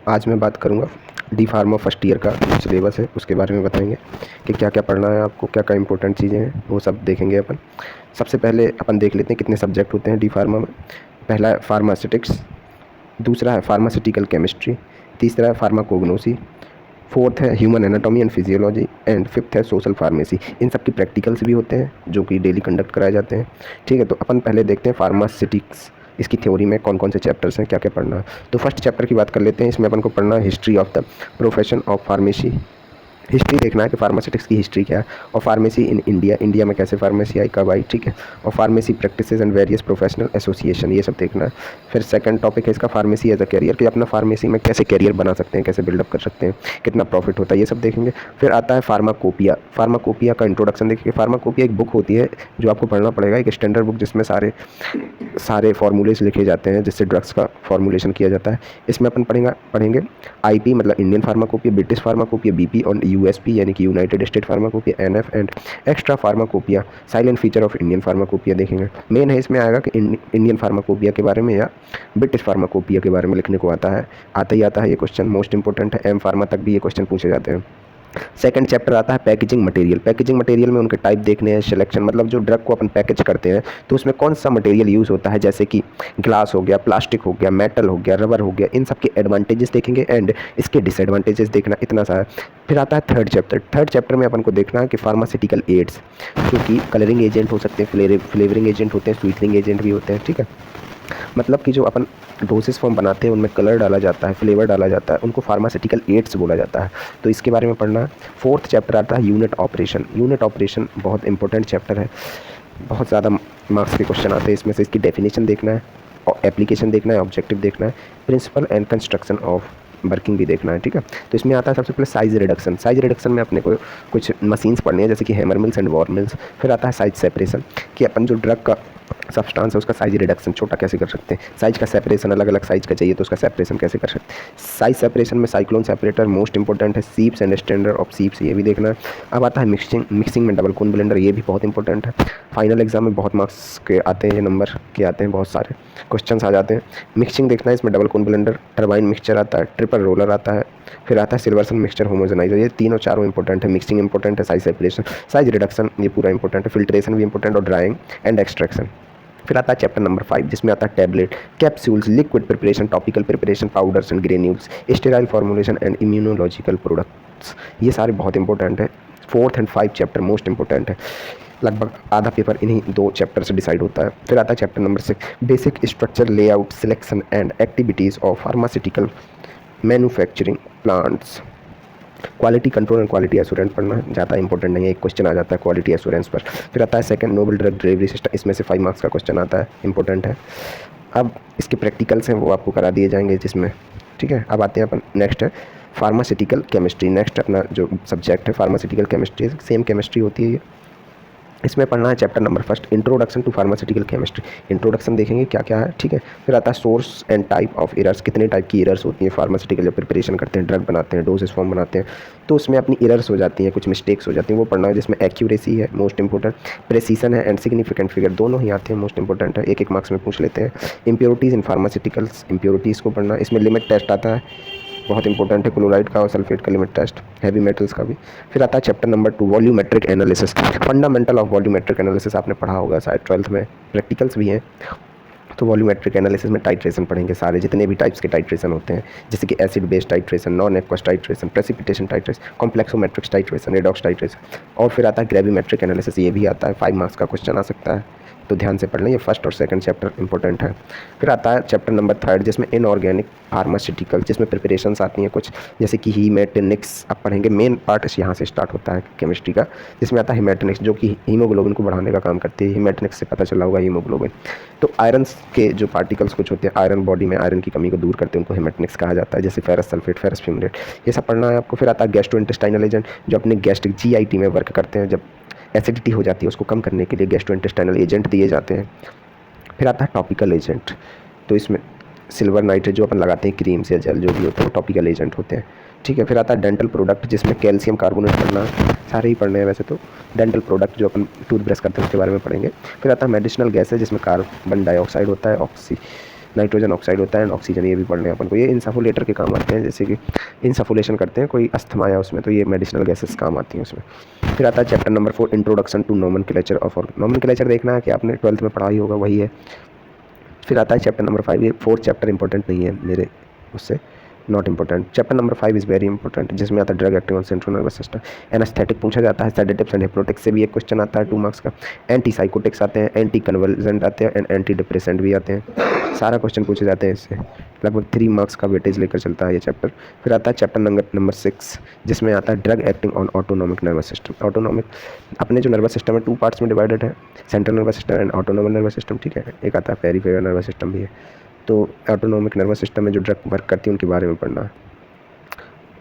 आज मैं बात करूँगा डी फार्मा फर्स्ट ईयर का जो सिलेबस है उसके बारे में बताएंगे कि क्या क्या पढ़ना है आपको, क्या क्या इंपॉर्टेंट चीज़ें हैं वो सब देखेंगे अपन। सबसे पहले अपन देख लेते हैं कितने सब्जेक्ट होते हैं डी फार्मा में। पहला है फार्मास्यूटिक्स, दूसरा है फार्मास्यूटिकल केमिस्ट्री, तीसरा है फार्माकोग्नोसी, फोर्थ है human anatomy and physiology and fifth है सोशल फार्मेसी। इन सब की प्रैक्टिकल्स भी होते हैं जो कि डेली कंडक्ट कराए जाते हैं। ठीक है, तो अपन पहले देखते हैं फार्मास्यूटिक्स, इसकी थ्योरी में कौन कौन से चैप्टर्स हैं, क्या क्या पढ़ना है। तो फर्स्ट चैप्टर की बात कर लेते हैं। इसमें अपन को पढ़ना है history of the profession of pharmacy. History देखना है कि फार्मास्यूटिक्स की हिस्ट्री क्या है, और फार्मेसी इन इंडिया, इंडिया में कैसे फार्मेसी आई, कब आई, ठीक है, और pharmacy practices and various professional association, ये सब देखना है। फिर सेकंड टॉपिक है इसका फार्मेसी एज अ कैरियर, कि अपना फार्मेसी में कैसे कैरियर बना सकते हैं, कैसे बिल्डअप कर सकते हैं, कितना प्रॉफिट होता है, ये सब देखेंगे। फिर आता है फार्माकोपिया। फार्माकोपिया का इंट्रोडक्शन देखिए। फार्माकोपिया एक बुक होती है जो आपको पढ़ना पड़ेगा, एक स्टैंडर्ड बुक जिसमें सारे फार्मूलेज लिखे जाते हैं जिससे ड्रग्स का फॉर्मुलेशन किया जाता है। इसमें अपन पढ़ेंगे आईपी मतलब Indian pharmacopoeia, British pharmacopoeia BP, और यूएसपी यानी कि United state pharmacopoeia NF, and extra pharmacopoeia silent feature of Indian pharmacopoeia देखेंगे। मेन है इसमें आएगा कि इंडियन फार्माकोपिया के बारे में या ब्रिटिश फार्माकोपिया के बारे में लिखने को आता ही आता है ये क्वेश्चन, मोस्ट इंपॉर्टेंट है। एम फार्मा तक भी ये क्वेश्चन पूछे जाते हैं। सेकंड चैप्टर आता है पैकेजिंग मटेरियल। पैकेजिंग मटेरियल में उनके टाइप देखने हैं, सिलेक्शन मतलब जो ड्रग को अपन पैकेज करते हैं तो उसमें कौन सा मटेरियल यूज़ होता है, जैसे कि ग्लास हो गया, प्लास्टिक हो गया, मेटल हो गया, रबर हो गया, इन सब के एडवांटेजेस देखेंगे एंड इसके डिसएडवांटेजेस देखना, इतना सा है। फिर आता है थर्ड चैप्टर। थर्ड चैप्टर में अपन को देखना है कि फार्मास्यूटिकल एड्स, जो कि कलरिंग एजेंट हो सकते हैं, फ्लेवरिंग एजेंट होते हैं, स्वीटनिंग एजेंट भी होते हैं, ठीक है। मतलब कि जो अपन डोसेस फॉर्म बनाते हैं उनमें कलर डाला जाता है, फ्लेवर डाला जाता है, उनको फार्मास्यूटिकल एड्स बोला जाता है, तो इसके बारे में पढ़ना है। फोर्थ चैप्टर आता है यूनिट ऑपरेशन। यूनिट ऑपरेशन बहुत इंपॉर्टेंट चैप्टर है, बहुत ज़्यादा मार्क्स के क्वेश्चन आते हैं इसमें से। इसकी डेफिनेशन देखना है, और एप्लीकेशन देखना है, ऑब्जेक्टिव देखना है, principle and construction of working भी देखना है, ठीक है। तो इसमें आता है सबसे पहले साइज रिडक्शन। साइज रिडक्शन में अपने को कुछ मशीन्स पढ़नी है जैसे कि hammer mills and war mills. फिर आता है साइज सेपरेशन, कि अपन जो ड्रग का सब्सटेंस है उसका साइज रिडक्शन छोटा कैसे कर सकते हैं, साइज का सेपरेशन अलग अलग साइज का चाहिए तो उसका सेपरेशन कैसे कर सकते हैं। साइज सेपरेशन में साइक्लोन सेपरेटर मोस्ट इंपॉर्टेंट है, सीप्स एंड स्टैंडर्ड ऑफ सीप्स, ये भी देखना है। अब आता है मिक्सिंग में डबल कोन ब्लेंडर, ये भी बहुत इंपॉर्टेंट है। फाइनल एग्जाम में बहुत मार्क्स के आते हैं, ये नंबर के आते हैं, बहुत सारे क्वेश्चन आ जाते हैं। मिक्सिंग देखना है, इसमें डबल कोन ब्लेंडर, टर्बाइन मिक्सचर आता है, ट्रिपल रोलर आता है, फिर आता है सिल्वर्सन मिक्सचर, होमोजेनाइजर, ये तीनों चारों इंपॉर्टेंट है। मिक्सिंग इंपॉर्टेंट है, साइज सेपरेशन, साइज रिडक्शन ये पूरा इंपॉर्टेंट है, फिल्ट्रेशन भी इंपॉर्टेंट, और ड्राइंग एंड एक्सट्रैक्शन। फिर आता है चैप्टर नंबर 5 जिसमें आता है tablet, capsules, liquid preparation, topical preparation, powders and granules, sterile formulation and immunological products, ये सारे बहुत इंपॉर्टेंट है। 4th and 5th chapter most important है, लगभग आधा पेपर इन्हीं 2 चैप्टर से डिसाइड होता है। फिर आता है chapter number 6 basic structure, layout, selection and activities of pharmaceutical manufacturing plants. Quality control and quality assurance पढ़ना ज़्यादा इंपॉर्टेंट नहीं है, एक क्वेश्चन आ जाता है क्वालिटी एश्योरेंस पर। फिर आता है second novel drug delivery system, इसमें से 5 मार्क्स का क्वेश्चन आता है, इंपॉर्टेंट है। अब इसके प्रैक्टिकल्स हैं वो आपको करा दिए जाएंगे जिसमें, ठीक है। अब आते हैं अपन नेक्स्ट है फार्मास्यूटिकल केमिस्ट्री। नेक्स्ट अपना जो सब्जेक्ट है फार्मास्यूटिकल केमिस्ट्री, सेम केमिस्ट्री होती है ये। इसमें पढ़ना है chapter number 1 introduction to pharmaceutical chemistry. Introduction देखेंगे क्या क्या है, ठीक है। फिर आता है source and type of errors, कितने टाइप की एरर्स होती हैं फार्मास्यूटिकल जब प्रिपरेशन करते हैं, ड्रग बनाते हैं, डोजेस फॉर्म बनाते हैं, तो उसमें अपनी एरर्स हो जाती हैं, कुछ मिस्टेक्स हो जाती हैं, वो पढ़ना है। जिसमें एक्यूरेसी है मोस्ट इंपॉर्टेंट, प्रेसिशन है एंड सिग्निफिकेंट फिगर, दोनों ही आते हैं, मोस्ट इंपॉर्टेंट है, एक मार्क्स में पूछ लेते हैं। इंप्योरिटीज़ इन फार्मास्यूटिकल्स, इंप्योरिटीज़ को पढ़ना, इसमें लिमिट टेस्ट आता है, बहुत इंपॉर्टेंट है, क्लोराइड का और सल्फेट का लिमिट टेस्ट, हैवी मेटल्स का भी। फिर आता है chapter number 2 volumetric analysis, fundamental of volumetric analysis आपने पढ़ा होगा शायद 12th में, प्रैक्टिकल्स भी हैं। तो वॉल्यूमेट्रिक एनालिसिस में टाइट्रेशन पढ़ेंगे, सारे जितने भी टाइप्स के टाइट्रेशन होते हैं, जैसे कि acid base titration, non aqueous titration, precipitation titration, complexometrics titration, redox titration. और फिर आता है ग्रेविमेट्रिक एनालिसिस, ये भी आता है, 5 मार्क्स का क्वेश्चन आ सकता है, तो ध्यान से पढ़ लें, ये फर्स्ट और सेकंड चैप्टर इंपॉर्टेंट है। फिर आता है चैप्टर नंबर 3 जिसमें इनऑर्गेनिक फार्मास्यूटिकल, जिसमें प्रिपरेशंस आती हैं कुछ, जैसे कि हीमेटनिक्स आप पढ़ेंगे, मेन पार्ट यहाँ से स्टार्ट होता है केमिस्ट्री का, जिसमें आता है हीमेटनिक्स जो कि हीमोग्लोबिन को बढ़ाने का काम करती है। हीमेटनिक्स से पता चला होगा हीमोग्लोबिन, तो आयरन के जो पार्टिकल्स कुछ होते हैं, आयरन बॉडी में आयरन की कमी को दूर करते हैं, उनको हीमेटनिक्स कहा जाता है, जैसे फेरस सल्फेट, फेरस फ्यूमेट, ये सब पढ़ना है आपको। फिर आता है गैस्ट्रोइंटेस्टाइनल एजेंट, जो अपने गैस्ट्रिक जीआईटी में वर्क करते हैं, जब एसिडिटी हो जाती है उसको कम करने के लिए गैस्ट्रोइंटेस्टाइनल एजेंट दिए जाते हैं। फिर आता है टॉपिकल एजेंट, तो इसमें सिल्वर नाइट्रेट जो अपन लगाते हैं क्रीम्स या जेल जो भी होते हैं वो टॉपिकल एजेंट होते हैं, ठीक है। फिर आता है डेंटल प्रोडक्ट जिसमें कैल्शियम कार्बोनेट पढ़ना, सारे ही पढ़ने हैं वैसे तो। डेंटल प्रोडक्ट जो अपन टूथब्रश करते हैं उसके बारे में पढ़ेंगे। फिर आता है मेडिसिनल गैसेज जिसमें कार्बन डाइऑक्साइड होता है, नाइट्रोजन ऑक्साइड होता है एंड ऑक्सीजन, ये भी पढ़ लें अपन को। ये इंसफोलेटर के काम आते हैं, जैसे कि इंसफोलेशन करते हैं कोई अस्थमा या उसमें, तो ये मेडिसिनल गैसेस काम आती हैं उसमें। फिर आता है chapter number 4 introduction to nomenclature of organ. Nomenclature देखना है कि आपने 12th में पढ़ा ही होगा, वही है। फिर आता है चैप्टर नंबर 5, ये 4th चैप्टर इंपॉर्टेंट नहीं है मेरे उससे, not important. Chapter number 5 is very important, जिसमें आता है drug acting on central nervous system. Anaesthetic पूछा जाता है, सेडेटिव्स एंड हिप्नोटिक्स से भी एक क्वेश्चन आता है 2 मार्क्स का। एंटी साइकोटिक्स आते हैं, एंटी कन्वर्जेंट आते हैं एंड एंटी डिप्रेसेंट भी आते हैं। सारा क्वेश्चन पूछे जाते हैं इससे, लगभग 3 मार्क्स का वेटेज लेकर चलता है ये चैप्टर। फिर आता है चैप्टर नंबर 6, जिसमें आता है drug acting on autonomic nervous system. Autonomic, अपने जो नर्वस सिस्टम है 2 पार्ट्स में डिवाइडेड है, central nervous system and autonomic nervous system, ठीक है। एक आता है पेरिफेरल नर्वस सिस्टम भी है। तो ऑटोनॉमिक नर्वस सिस्टम में जो ड्रग वर्क करती है उनके बारे में पढ़ना है।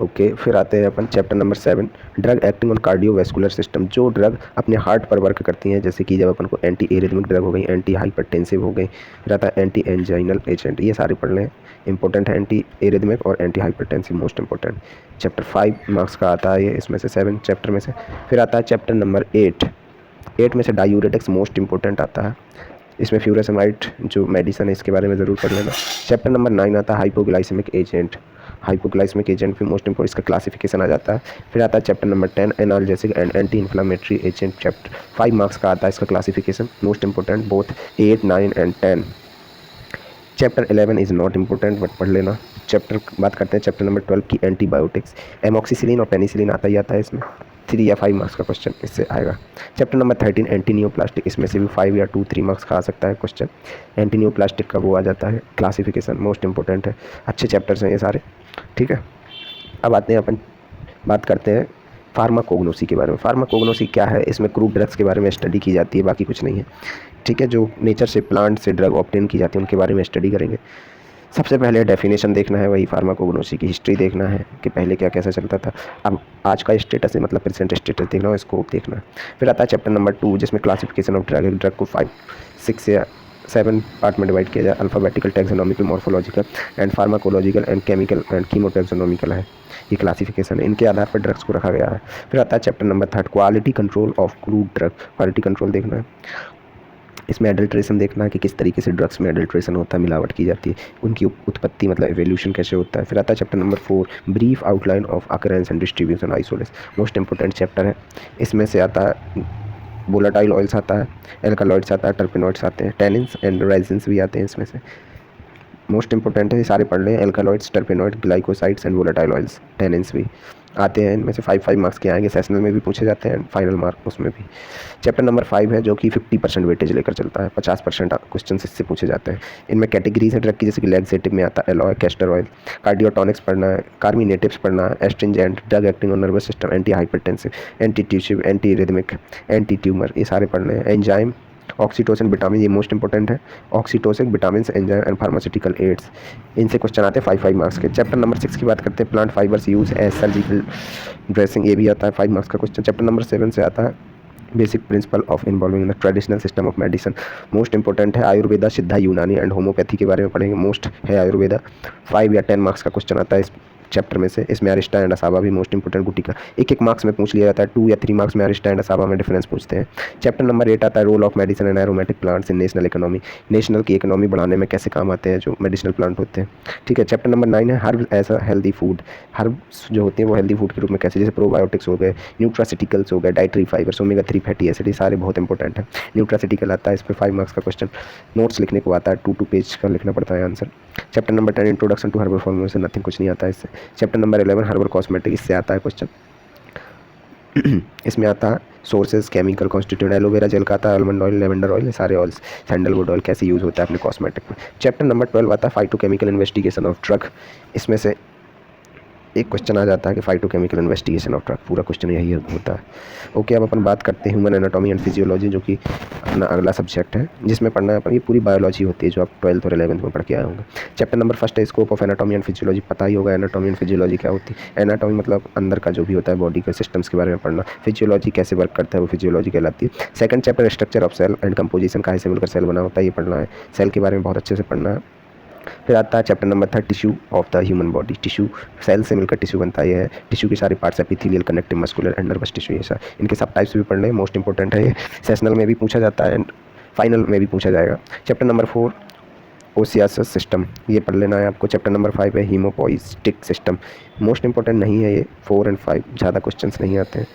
ओके फिर आते हैं अपन chapter number 7, drug acting on cardiovascular system. जो ड्रग अपने हार्ट पर वर्क करती हैं, जैसे कि जब अपन को एंटी एरिथमिक ड्रग हो गई, एंटी हाइपरटेंसिव हो गई, फिर आता है एंटी एंजाइनल एजेंट, ये सारे पढ़ लें, इंपॉर्टेंट है। एंटी एरिथमिक और anti hypertensive most important. Chapter 5 marks का आता है ये, इसमें से 7 चैप्टर में से। फिर आता है चैप्टर नंबर 8 में से डायूरेटिक्स मोस्ट इंपॉर्टेंट आता है, इसमें फ्यूरासेमाइड जो मेडिसन है इसके बारे में ज़रूर पढ़ लेना। चैप्टर नंबर 9 आता है हाइपोग्लाइसेमिक एजेंट, हाइपोग्लाइसेमिक एजेंट भी मोस्ट इंपॉर्टेंट, इसका क्लासिफिकेशन आ जाता है। फिर आता है chapter number 10 analgesic and anti inflammatory agent. Chapter 5 marks का आता है इसका classification, most important both 8, 9 and 10। Chapter 11 is not important but पढ़ लेना। चैप्टर बात करते हैं चैप्टर नंबर 12 की, एंटीबायोटिक्स। एमॉक्सिसिलिन और पेनिसिलिन आता ही आता है इसमें, 3 या 5 मार्क्स का क्वेश्चन इससे आएगा। चैप्टर नंबर 13 एंटी नियोप्लास्टिक, इसमें से भी 5 या 2, 3 मार्क्स का आ सकता है क्वेश्चन। एंटी नियोप्लास्टिक का वो आ जाता है क्लासिफिकेशन, मोस्ट इंपॉर्टेंट है। अच्छे चैप्टर्स हैं ये सारे, ठीक है। अब आते हैं अपन बात करते हैं फार्माकोग्नोसी के बारे में। फार्माकोग्नोसी क्या है, इसमें क्रूड ड्रग्स के बारे में स्टडी की जाती है, बाकी कुछ नहीं है, ठीक है। जो नेचर से प्लांट से ड्रग ऑब्टेन की जाती है उनके बारे में स्टडी करेंगे। सबसे पहले डेफिनेशन देखना है, वही फार्माकोग्नोसी की हिस्ट्री देखना है कि पहले क्या कैसा चलता था, अब आज का स्टेटस है, मतलब प्रेजेंट स्टेटस देखना है, स्कोप देखना है। फिर आता है चैप्टर नंबर 2, जिसमें क्लासिफिकेशन ऑफ ड्रग। ड्रग को 5, 6 या 7 पार्ट में डिवाइड किया जाए, alphabetical, taxonomical, morphological and pharmacological and chemical and chemotaxonomical है, ये क्लासिफिकेशन है, इनके आधार पर ड्रग्स को रखा गया है। फिर आता है chapter number 3 quality control of crude drug. Quality control देखना है, इसमें एडल्ट्रेशन देखना है कि किस तरीके से ड्रग्स में एडल्ट्रेशन होता है, मिलावट की जाती है, उनकी उत्पत्ति मतलब एवोल्यूशन कैसे होता है। फिर आता है chapter number 4 brief outline of occurrence and distribution isolation, most important chapter है। इसमें से आता है वोलेटाइल ऑयल्स आता है, एल्कालॉइड्स आता है, टर्पेनॉइड्स आते हैं, टैनिन्स एंड रेजिन्स भी आते हैं इसमें से, मोस्ट इंपॉर्टेंट है, ये सारे पढ़ लें। Alkaloids, terpenoid, glycosides and volatile oils, tannins भी आते हैं, इनमें से 5 मार्क्स के आएंगे, सेशनल में भी पूछे जाते हैं, फाइनल मार्क उसमें भी। चैप्टर नंबर 5 है जो कि 50% वेटेज लेकर चलता है, 50% क्वेश्चन इससे पूछे जाते हैं। इनमें कैटेगरीज है ड्रग की, जैसे कि लैक्सेटिव में आता है एलॉय, कैस्टर ऑयल, कार्डियोटॉनिक्स पढ़ना है, कार्मिनेटिव्स पढ़ना है, astringent, drug acting on nervous system, anti hypertensive, anti ट्यूसिव, anti rhythmic, anti tumour, ये सारे पढ़ने हैं। एंजाइम, ऑक्सीटोसिन, विटामिन, ये मोस्ट इंपॉर्टेंट है, oxytocin, vitamin, enzyme and pharmaceutical ads, इनसे क्वेश्चन आते हैं 5 मार्क्स के। चैप्टर नंबर 6 की बात करते हैं, plant fibres use as surgical dressing, ये भी आता है 5 मार्क्स का क्वेश्चन। चैप्टर नंबर 7 से आता है basic principle of involving the traditional system of medicine, most important है। आयुर्वेदा, सिद्धा, यूनानी एंड होम्योपैथी के बारे में पढ़ेंगे, मोस्ट है आयुर्वेदा, 5 या 10 मार्क्स का क्वेश्चन आता है इस चैप्टर में से। इसमें अरिस्टा एंड असावा भी मोस्ट इंपॉर्टेंट, गुटिका 1 मार्क्स में पूछ लिया जाता है, 2 या 3 मार्क्स में अरिस्टा एंड असावा में डिफरेंस पूछते हैं। चैप्टर नंबर 8 आता है role of medicine and aromatic plants in national economy, national की इकोनॉमी बढ़ाने में कैसे काम आते हैं जो मेडिसिनल प्लांट होते हैं, ठीक है। चैप्टर नंबर 9 है herb as a healthy food, herbs जो होते हैं वो हेल्दी फूड के रूप में कैसे, जैसे प्रोबायोटिक्स हो गए, न्यूट्रासिटिकल्स हो गए, dietary fibres, omega 3 fatty acid, सारे बहुत इंपॉर्टेंट है। न्यूट्रासिटिकल आता है, इस पर 5 मार्क्स का क्वेश्चन, नोट्स लिखने को आता है, 2 पेज का लिखना पड़ता है answer. Chapter number 10 introduction to herbal formula, से नथिंग, कुछ नहीं आता है इससे। चैप्टर नंबर 11 हर्बल कॉस्मेटिक, इससे आता है क्वेश्चन इसमें आता है sources, chemical constitute, aloe vera gel का आता है, आलमंड ऑयल, लेवेंडर ऑयल, सारे ऑयल्स, सैंडलवुड ऑयल कैसे यूज़ होता है अपने कॉस्मेटिक में। चैप्टर नंबर 12 आता है फाइटोकेमिकल इन्वेस्टिगेशन ऑफ ड्रग, इसमें से एक क्वेश्चन आ जाता है कि फाइटोकेमिकल इन्वेस्टिगेशन ऑफ ड्रग, पूरा क्वेश्चन यही होता है। ओके, अब अपन बात करते हैं ह्यूमन एनाटॉमी एंड फिजियोलॉजी, जो कि अपना अगला सब्जेक्ट है, जिसमें पढ़ना है अपन, ये पूरी बायोलॉजी होती है जो आप 12th और 11th में पढ़ के आए होंगे। चैप्टर नंबर 1 है scope of anatomy and physiology, पता ही होगा एनाटॉमी एंड फिजियोलॉजी क्या होती है। एनाटॉमी मतलब अंदर का जो भी होता है बॉडी के सिस्टम्स के बारे में पढ़ना, फिजियोलॉजी कैसे वर्क करता है वो फिजियोलॉजी कहलाती है। Second chapter structure of cell and composition, काहे से मिलकर सेल बना होता है, ये पढ़ना है, सेल के बारे में बहुत अच्छे से पढ़ना है। फिर आता है chapter number 3 tissue of the human body, tissue, cell से मिलकर टिश्यू बनता है, ये है टिश्यू के सारे parts, epithelial, connective, muscular and nervous tissue, ये सारे, इनके सब टाइप्स भी पढ़ने हैं, मोस्ट इंपॉर्टेंट है ये, सेशनल में भी पूछा जाता है एंड फाइनल में भी पूछा जाएगा। चैप्टर नंबर 4 ओसियासिस सिस्टम ये पढ़ लेना है आपको। चैप्टर नंबर 5 है हीमोपोइस्टिक सिस्टम। मोस्ट इंपॉर्टेंट नहीं है ये, 4 और 5 ज़्यादा क्वेश्चंस नहीं आते हैं,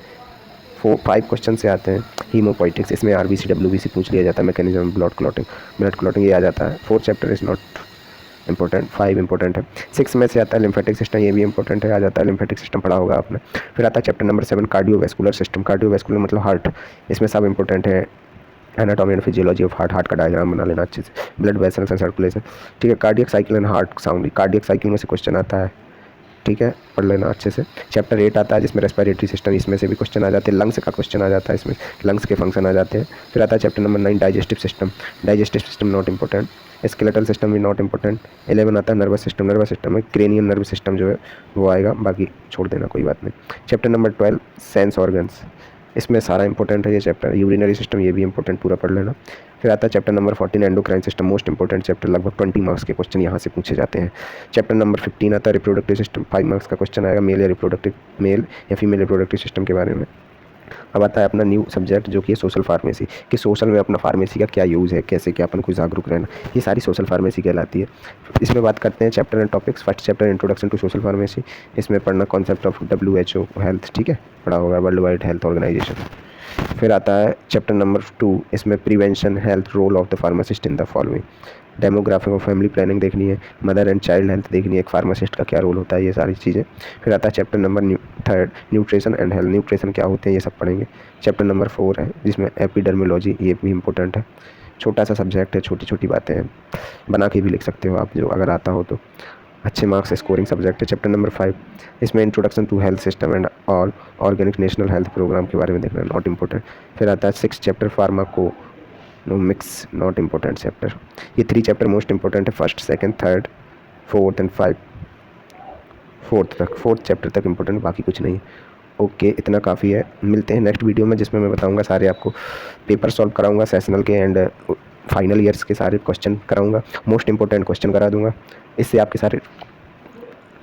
5 क्वेश्चन से आते हैं। हीमोपोइटिक्स, इसमें आरबीसी डब्ल्यूबीसी पूछ लिया जाता है, मैकेनिज्म ब्लड क्लॉटिंग ये आ जाता है। 4 chapter is not important, 5 important है। 6 में से आता है लिम्फेटिक सिस्टम, ये भी इंपॉर्टेंट है, आ जाता है लिम्फेटिक सिस्टम पढ़ा होगा आपने। फिर आता है chapter number 7 cardiovascular system. Cardiovascular मतलब हार्ट, इसमें सब इंपॉर्टेंट है। Anatomy and physiology of heart, heart का डायग्राम बना लेना अच्छे से, ब्लड वेसल्स एंड सर्कुलेशन, ठीक है। Cardiac cycle and heart sound, cardiac cycle में से क्वेश्चन आता है, ठीक है, पढ़ लेना अच्छे से। चैप्टर 8 आता है जिसमें रेस्पिरेटरी सिस्टम, इसमें से भी क्वेश्चन आ जाते हैं। लंग्स का क्वेश्चन आ जाता है इसमें, लंग्स के फंक्शन आ जाते हैं। फिर आता है chapter number 9 digestive system. Digestive system not important. Skeletal system भी नॉट इंपॉर्टेंट। 11 आता है नर्वस सिस्टम। नर्वस सिस्टम में क्रेनियन नर्वस सिस्टम जो है वो आएगा, बाकी छोड़ देना, कोई बात नहीं। चैप्टर नंबर 12 सेंस ऑर्गन्स, इसमें सारा इंपॉर्टेंट है ये चैप्टर। यूरिनरी सिस्टम ये भी इंपॉर्टेंट, पूरा पढ़ लेना। फिर आता है chapter number 14 endocrine system, most important chapter, लगभग 20 मार्क्स के क्वेश्चन यहाँ से पूछे जाते हैं। चैप्टर नंबर 15 आता है रिप्रोडक्टिव सिस्टम, 5 मार्क्स का क्वेश्चन आएगा, मेल या फीमेल रिप्रोडक्टिव सिस्टम के बारे में। अब आता है अपना न्यू सब्जेक्ट जो कि है सोशल फार्मेसी, कि सोशल में अपना फार्मेसी का क्या यूज़ है, कैसे क्या अपन को जागरूक रहना, ये सारी सोशल फार्मेसी कहलाती है। इसमें बात करते हैं chapter and topics. First chapter introduction to social pharmacy, इसमें पढ़ना कॉन्सेप्ट ऑफ WHO हेल्थ, ठीक है, पढ़ा होगा, वर्ल्ड वाइड हेल्थ ऑर्गेनाइजेशन। फिर आता है चैप्टर नंबर 2, इसमें prevention health role of the pharmacist in the following. Demographic और फैमिली प्लानिंग देखनी है, मदर एंड चाइल्ड हेल्थ देखनी है, एक फार्मासिस्ट का क्या रोल होता है, ये सारी चीज़ें। फिर आता है chapter number 3 nutrition and health, nutrition क्या होते हैं ये सब पढ़ेंगे। चैप्टर नंबर 4 है जिसमें एपिडर्मोलॉजी, ये भी इंपॉर्टेंट है, छोटा सा सब्जेक्ट है, छोटी छोटी बातें हैं, बना के भी लिख सकते हो आप, जो अगर आता हो तो अच्छे मार्क्स स्कोरिंग सब्जेक्ट है। चैप्टर नंबर 5 इसमें introduction to health system and all organic national health programme के बारे में देखना, नॉट इंपॉर्टेंट। फिर आता है 6 चैप्टर फार्माकोनोमिक्स, नॉट इंपॉर्टेंट चैप्टर। ये 3 चैप्टर मोस्ट इंपॉर्टेंट है, first, second, third, fourth and 5, fourth chapter तक इंपॉर्टेंट, बाकी कुछ नहीं है। ओके, इतना काफ़ी है। मिलते हैं नेक्स्ट वीडियो में जिसमें मैं बताऊंगा, सारे आपको पेपर सॉल्व कराऊंगा, सेशनल के एंड फाइनल ईयर्स के सारे क्वेश्चन कराऊंगा, मोस्ट इंपॉर्टेंट क्वेश्चन करा दूंगा। इससे आपके सारे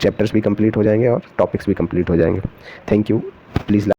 चैप्टर्स भी कंप्लीट हो जाएंगे और टॉपिक्स भी कंप्लीट हो जाएंगे। Thank you, please